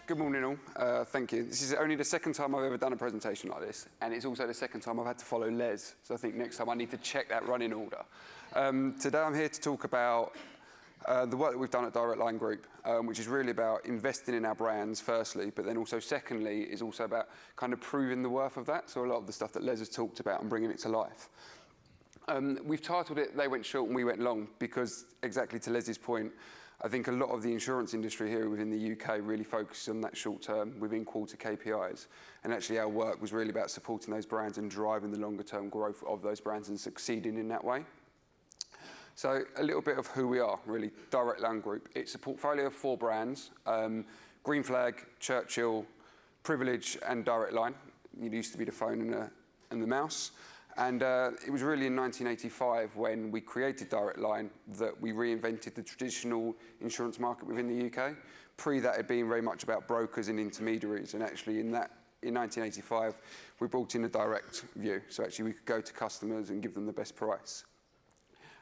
Good morning all, thank you. This is only the second time I've ever done a presentation like this, and it's also the second time I've had to follow Les, so I think next time I need to check that running order. Today I'm here to talk about the work that we've done at Direct Line Group, which is really about investing in our brands firstly, but then also secondly is also about kind of proving the worth of that, so a lot of the stuff that Les has talked about and bringing it to life. We've titled it They Went Short and We Went Long because, exactly to Les's point, I think a lot of the insurance industry here within the UK really focuses on that short term within quarter KPIs. And actually our work was really about supporting those brands and driving the longer term growth of those brands and succeeding in that way. So a little bit of who we are, really, Direct Line Group. It's a portfolio of 4 brands, Green Flag, Churchill, Privilege and Direct Line. It used to be the phone and the mouse. And it was really in 1985 when we created Direct Line that we reinvented the traditional insurance market within the UK. Pre that, it had been very much about brokers and intermediaries. And actually in 1985, we brought in a direct view. So actually we could go to customers and give them the best price.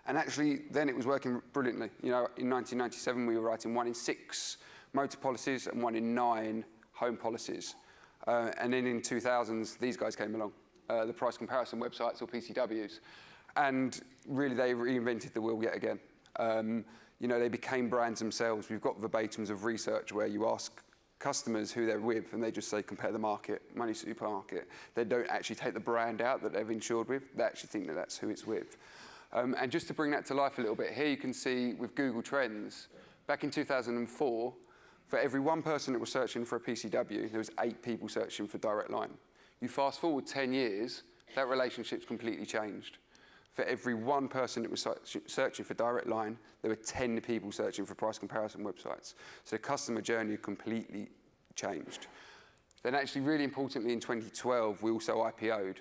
And actually then it was working brilliantly. You know, in 1997, we were writing 1 in 6 motor policies and 1 in 9 home policies. And then in 2000s, these guys came along. The price comparison websites or PCWs, and really they reinvented the wheel yet again. You know, they became brands themselves. We've got verbatims of research where you ask customers who they're with and they just say compare the market, Money Supermarket. They don't actually take the brand out that they've insured with. They actually think that that's who it's with. And just to bring that to life a little bit, here you can see with Google Trends, back in 2004, for every 1 person that was searching for a PCW, there was 8 people searching for Direct Line. You fast forward 10 years, that relationship's completely changed. For every 1 person that was searching for Direct Line, there were 10 people searching for price comparison websites. So the customer journey completely changed. Then actually, really importantly, in 2012, we also IPO'd.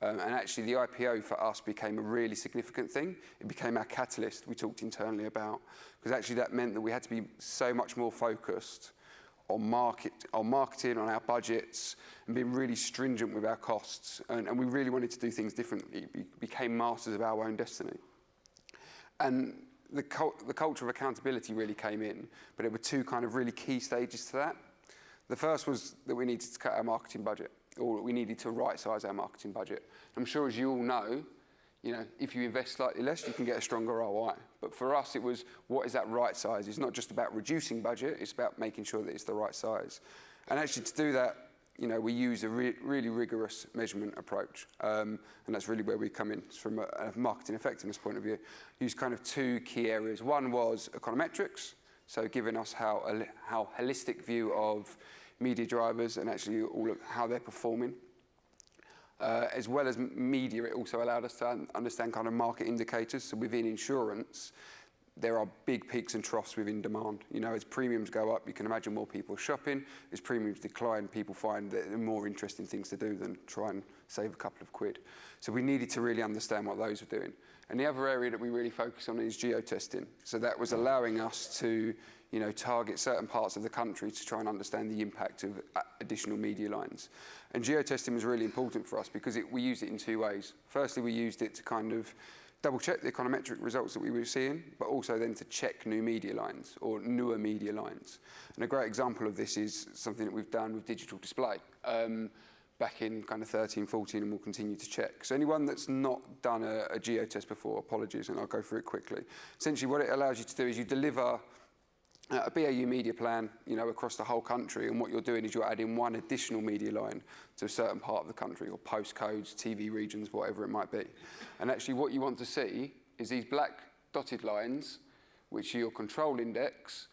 And actually, the IPO for us became a really significant thing. It became our catalyst we talked internally about, because actually that meant that we had to be so much more focused on marketing, on our budgets, and being really stringent with our costs. And we really wanted to do things differently. We became masters of our own destiny. And the culture of accountability really came in, but there were 2 kind of really key stages to that. The first was that we needed to cut our marketing budget, or we needed to right-size our marketing budget. I'm sure, as you all know, you know, if you invest slightly less, you can get a stronger ROI. But for us, it was, what is that right size? It's not just about reducing budget, it's about making sure that it's the right size. And actually to do that, you know, we use a really rigorous measurement approach. And that's really where we come in from a marketing effectiveness point of view. Use kind of 2 key areas. One was econometrics, so giving us how holistic view of media drivers and actually all of how they're performing. As well as media, it also allowed us to understand kind of market indicators. So within insurance, there are big peaks and troughs within demand. You know, as premiums go up, you can imagine more people are shopping. As premiums decline, people find that there are more interesting things to do than try and save a couple of quid. So we needed to really understand what those were doing. And the other area that we really focus on is geotesting. So that was allowing us to, you know, target certain parts of the country to try and understand the impact of additional media lines. And geotesting was really important for us because we used it in 2 ways. Firstly, we used it to kind of double check the econometric results that we were seeing, but also then to check new media lines or newer media lines. And a great example of this is something that we've done with digital display back in kind of 13, 14, and we'll continue to check. So anyone that's not done a geotest before, apologies, and I'll go through it quickly. Essentially what it allows you to do is you deliver a BAU media plan, you know, across the whole country, and what you're doing is you're adding 1 additional media line to a certain part of the country, or postcodes, TV regions, whatever it might be. And actually what you want to see is these black dotted lines, which are your control index,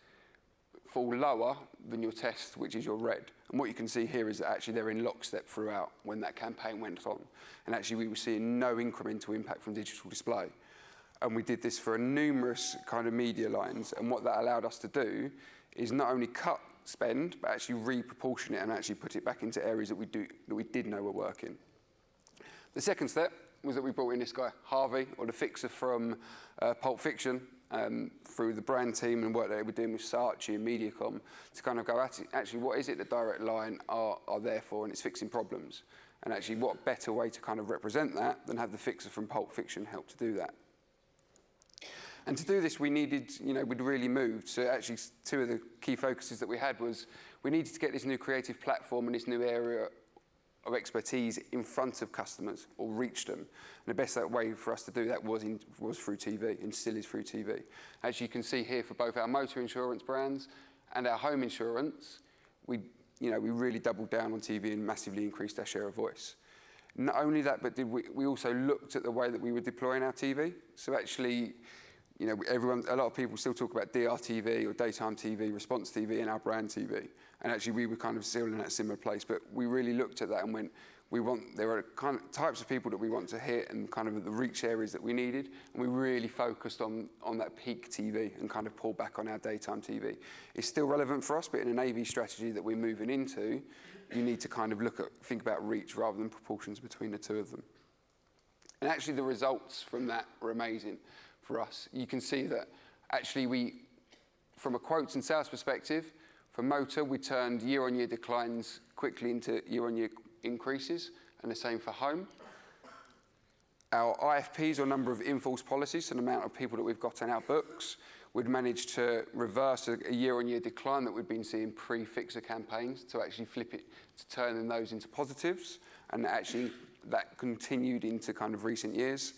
fall lower than your test, which is your red. And what you can see here is that actually they're in lockstep throughout when that campaign went on. And actually we were seeing no incremental impact from digital display. And we did this for numerous kind of media lines. And what that allowed us to do is not only cut spend, but actually reproportion it and actually put it back into areas that we did know were working. The second step was that we brought in this guy, Harvey, or the fixer from Pulp Fiction, through the brand team and work that they were doing with Saatchi and Mediacom to kind of go at it. Actually, what is it that Direct Line are there for? And it's fixing problems. And actually, what better way to kind of represent that than have the fixer from Pulp Fiction help to do that? And to do this, we needed, we'd really moved. So actually, 2 of the key focuses that we had was we needed to get this new creative platform and this new area of expertise in front of customers or reach them. And the best way for us to do that was through TV, and still is through TV. As you can see here, for both our motor insurance brands and our home insurance, we really doubled down on TV and massively increased our share of voice. Not only that, but we also looked at the way that we were deploying our TV. So actually, a lot of people still talk about DRTV or daytime TV, response TV, and our brand TV. And actually, we were kind of still in that similar place. But we really looked at that and went, there are kind of types of people that we want to hit and kind of the reach areas that we needed. And we really focused on that peak TV and kind of pulled back on our daytime TV. It's still relevant for us, but in an AV strategy that we're moving into, you need to kind of think about reach rather than proportions between the two of them. And actually, the results from that were amazing for us. You can see that actually from a quotes and sales perspective, for motor, we turned year-on-year declines quickly into year-on-year increases, and the same for home. Our IFPs, or number of in-force policies, so the amount of people that we've got in our books, we'd managed to reverse a year-on-year decline that we'd been seeing pre-fixer campaigns to actually flip it, to turn those into positives, and actually that continued into kind of recent years.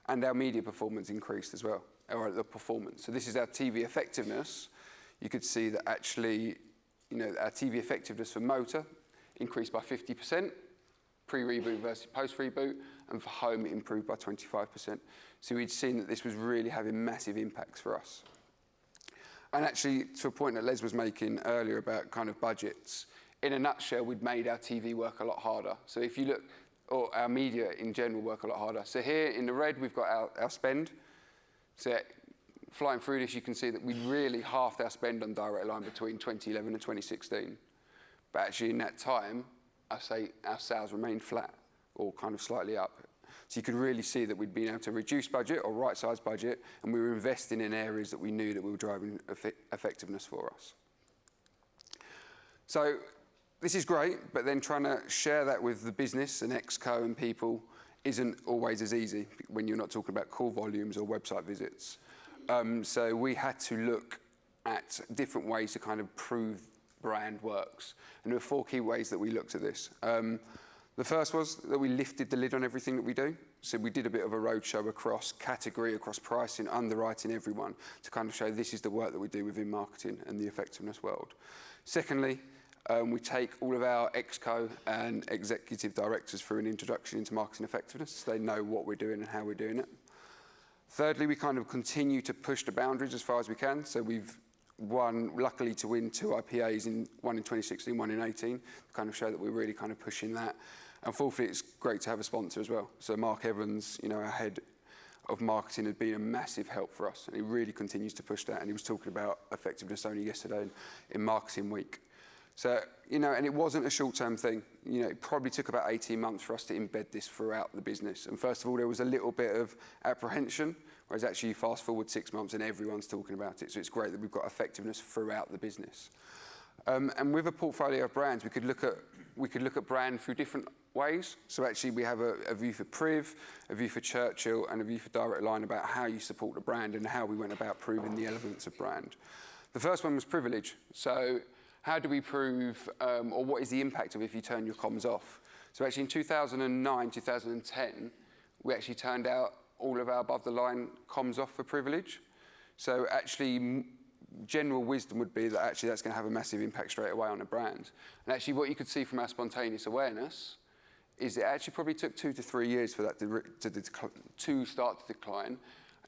And our media performance increased as well, or the performance. So this is our TV effectiveness. You could see that actually, our TV effectiveness for motor increased by 50%, pre-reboot versus post-reboot, and for home it improved by 25%. So we'd seen that this was really having massive impacts for us. And actually, to a point that Les was making earlier about kind of budgets, in a nutshell, we'd made our TV work a lot harder. So if you look, or our media in general work a lot harder. So here in the red, we've got our spend. So flying through this, you can see that we really halved our spend on direct line between 2011 and 2016. But actually in that time, I say our sales remained flat or kind of slightly up. So you could really see that we'd been able to reduce budget or right-size budget, and we were investing in areas that we knew that we were driving effectiveness for us. So this is great, but then trying to share that with the business and Exco and people isn't always as easy when you're not talking about call volumes or website visits. So we had to look at different ways to kind of prove brand works. And there were 4 key ways that we looked at this. The first was that we lifted the lid on everything that we do. So we did a bit of a roadshow across category, across pricing, underwriting, everyone, to kind of show this is the work that we do within marketing and the effectiveness world. Secondly, we take all of our Exco and executive directors through an introduction into marketing effectiveness, so they know what we're doing and how we're doing it. Thirdly, we kind of continue to push the boundaries as far as we can. So we've luckily to win 2 IPAs, one in 2016, one in 2018, to kind of show that we're really kind of pushing that. And fourthly, it's great to have a sponsor as well. So Mark Evans, our head of marketing, had been a massive help for us, and he really continues to push that. And he was talking about effectiveness only yesterday in Marketing Week. So, and it wasn't a short-term thing. It probably took about 18 months for us to embed this throughout the business. And first of all, there was a little bit of apprehension, whereas actually you fast forward 6 months and everyone's talking about it. So it's great that we've got effectiveness throughout the business. And with a portfolio of brands, we could look at brand through different ways. So actually we have a view for Priv, a view for Churchill, and a view for Direct Line about how you support the brand and how we went about proving the elements of brand. The first one was privilege. So how do we prove, or what is the impact of if you turn your comms off? So actually in 2009, 2010, we actually turned out all of our above-the-line comms off for privilege. So actually, general wisdom would be that actually that's going to have a massive impact straight away on a brand. And actually what you could see from our spontaneous awareness is it actually probably took 2 to 3 years for that to start to decline,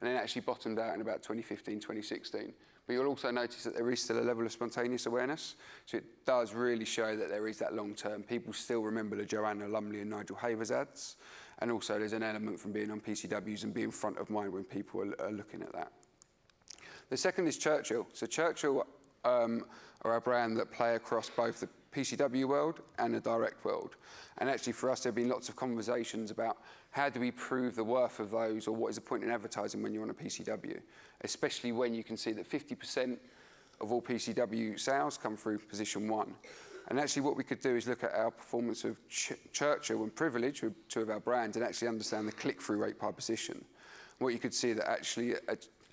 and then actually bottomed out in about 2015, 2016. But you'll also notice that there is still a level of spontaneous awareness. So it does really show that there is that long term. People still remember the Joanna Lumley and Nigel Havers ads. And also there's an element from being on PCWs and being front of mind when people are looking at that. The second is Churchill. So Churchill are a brand that play across both the PCW world and the direct world. And actually for us, there have been lots of conversations about how do we prove the worth of those, or what is the point in advertising when you're on a PCW, especially when you can see that 50% of all PCW sales come through position 1. And actually what we could do is look at our performance of Churchill and Privilege, with 2 of our brands, and actually understand the click-through rate by position. What you could see that actually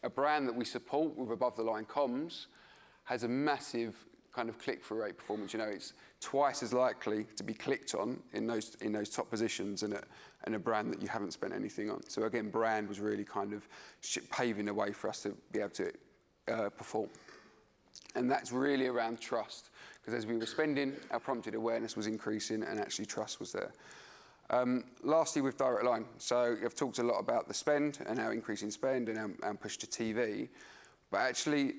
a brand that we support with above-the-line comms has a massive kind of click-through rate performance. You know, it's twice as likely to be clicked on in those top positions in a brand that you haven't spent anything on. So again, brand was really kind of paving the way for us to be able to perform. And that's really around trust, because as we were spending, our prompted awareness was increasing and actually trust was there. Lastly, with direct line. So I've talked a lot about the spend and our increasing spend and our push to TV, but actually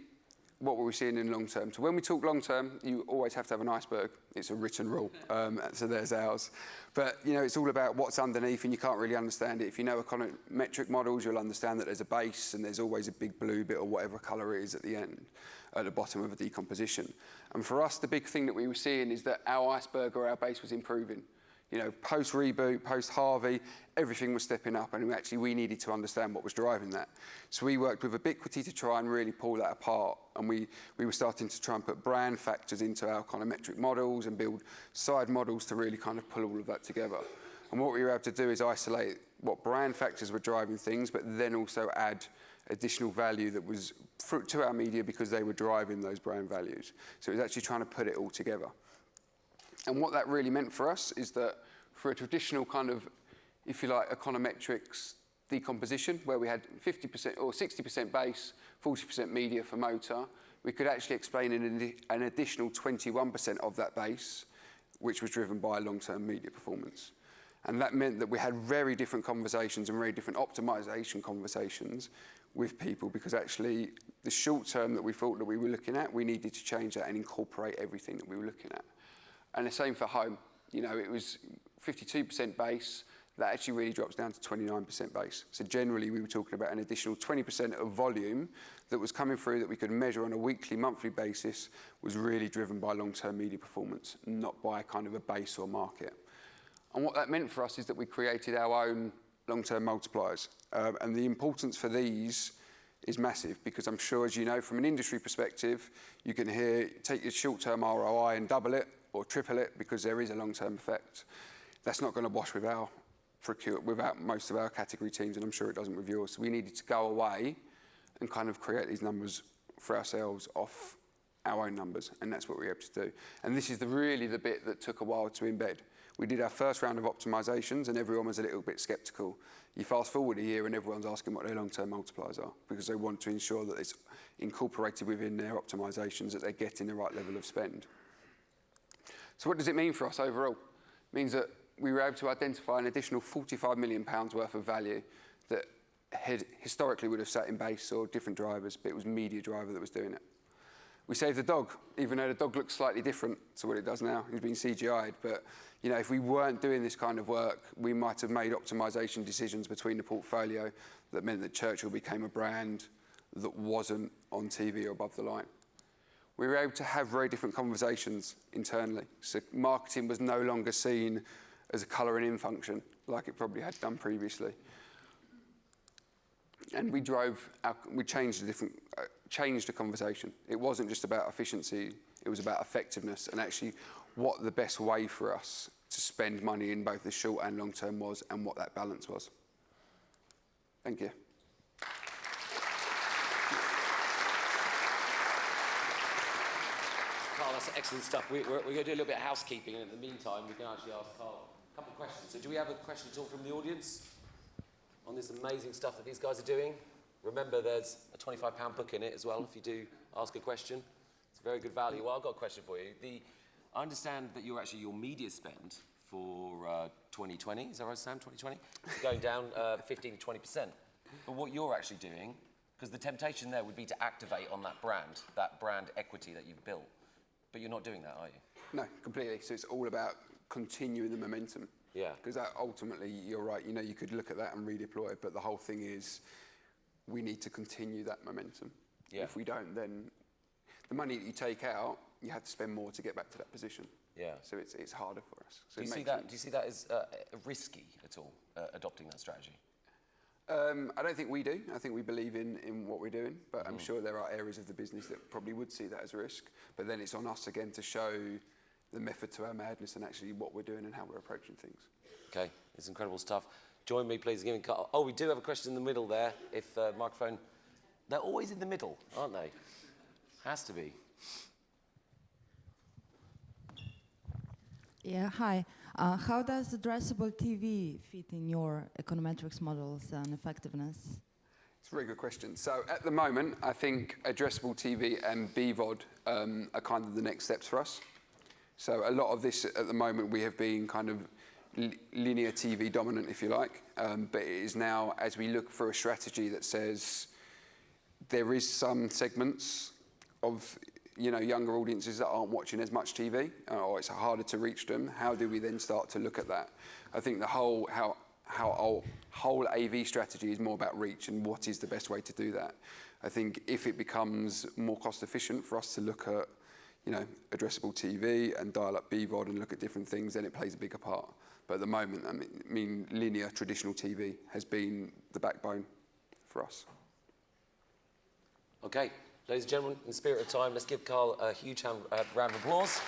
what were we seeing in long term? So when we talk long term, you always have to have an iceberg. It's a written rule, so there's ours. But you know, it's all about what's underneath, and you can't really understand it. If you know econometric models, you'll understand that there's a base and there's always a big blue bit or whatever colour it is at the end, at the bottom of a decomposition. And for us, the big thing that we were seeing is that our iceberg or our base was improving. You know, post-reboot, post-Harvey, everything was stepping up, and we needed to understand what was driving that. So we worked with Ubiquity to try and really pull that apart, and we were starting to try and put brand factors into our econometric models and build side models to really kind of pull all of that together. And what we were able to do is isolate what brand factors were driving things, but then also add additional value that was to our media because they were driving those brand values. So it was actually trying to put it all together. And what that really meant for us is that for a traditional kind of, if you like, econometrics decomposition, where we had 50% or 60% base, 40% media for motor, we could actually explain an additional 21% of that base, which was driven by long-term media performance. And that meant that we had very different conversations and very different optimization conversations with people, because actually the short term that we thought that we were looking at, we needed to change that and incorporate everything that we were looking at. And the same for home. You know, it was 52% base. That actually really drops down to 29% base. So generally, we were talking about an additional 20% of volume that was coming through that we could measure on a weekly, monthly basis was really driven by long-term media performance, not by kind of a base or market. And what that meant for us is that we created our own long-term multipliers. And the importance for these is massive, because I'm sure, as you know, from an industry perspective, you can take your short-term ROI and double it, or triple it, because there is a long-term effect. That's not going to wash without most of our category teams, and I'm sure it doesn't with yours. So we needed to go away and kind of create these numbers for ourselves off our own numbers, and that's what we were able to do. And this is really the bit that took a while to embed. We did our first round of optimizations, and everyone was a little bit skeptical. You fast forward a year, and everyone's asking what their long-term multipliers are, because they want to ensure that it's incorporated within their optimizations, that they're getting the right level of spend. So what does it mean for us overall? It means that we were able to identify an additional £45 million worth of value that historically would have sat in base or different drivers, but it was media driver that was doing it. We saved the dog, even though the dog looks slightly different to what it does now. He's been CGI'd, but you know, if we weren't doing this kind of work, we might have made optimization decisions between the portfolio that meant that Churchill became a brand that wasn't on TV or above the line. We were able to have very different conversations internally. So marketing was no longer seen as a colouring in function like it probably had done previously. And we changed the conversation. It wasn't just about efficiency, it was about effectiveness, and actually what the best way for us to spend money in both the short and long term was, and what that balance was. Thank you. Carl, that's excellent stuff. We're going to do a little bit of housekeeping, and in the meantime, we can actually ask Carl a couple of questions. So do we have a question at all from the audience on this amazing stuff that these guys are doing? Remember, there's a £25 book in it as well if you do ask a question. It's very good value. Well, I've got a question for you. I understand that your media spend for 2020, is that right, Sam, 2020? Is going down 15 to 20%. But what you're actually doing, because the temptation there would be to activate on that brand equity that you've built. But you're not doing that, are you? No, completely. So it's all about continuing the momentum. Yeah. Because that ultimately, you're right, you know, you could look at that and redeploy it, but the whole thing is we need to continue that momentum. Yeah. If we don't, then the money that you take out, you have to spend more to get back to that position. Yeah. So it's harder for us. So do you see that as risky at all, adopting that strategy? I don't think we do. I think we believe in what we're doing, but I'm sure there are areas of the business that probably would see that as a risk. But then it's on us again to show the method to our madness and actually what we're doing and how we're approaching things. Okay, it's incredible stuff. Join me, please, in giving Carl. Oh, we do have a question in the middle there. If microphone, they're always in the middle, aren't they? Has to be. Yeah, hi. How does addressable TV fit in your econometrics models and effectiveness? It's a very good question. So at the moment, I think addressable TV and BVOD are kind of the next steps for us. So a lot of this at the moment, we have been kind of linear TV dominant, if you like. But it is now, as we look for a strategy that says there is some segments of younger audiences that aren't watching as much TV, or it's harder to reach them. How do we then start to look at that? I think the whole AV strategy is more about reach and what is the best way to do that. I think if it becomes more cost efficient for us to look at addressable TV and dial up BVOD and look at different things, then it plays a bigger part. But at the moment, I mean linear traditional TV has been the backbone for us. Okay, ladies and gentlemen, in the spirit of time, let's give Carl a huge round of applause.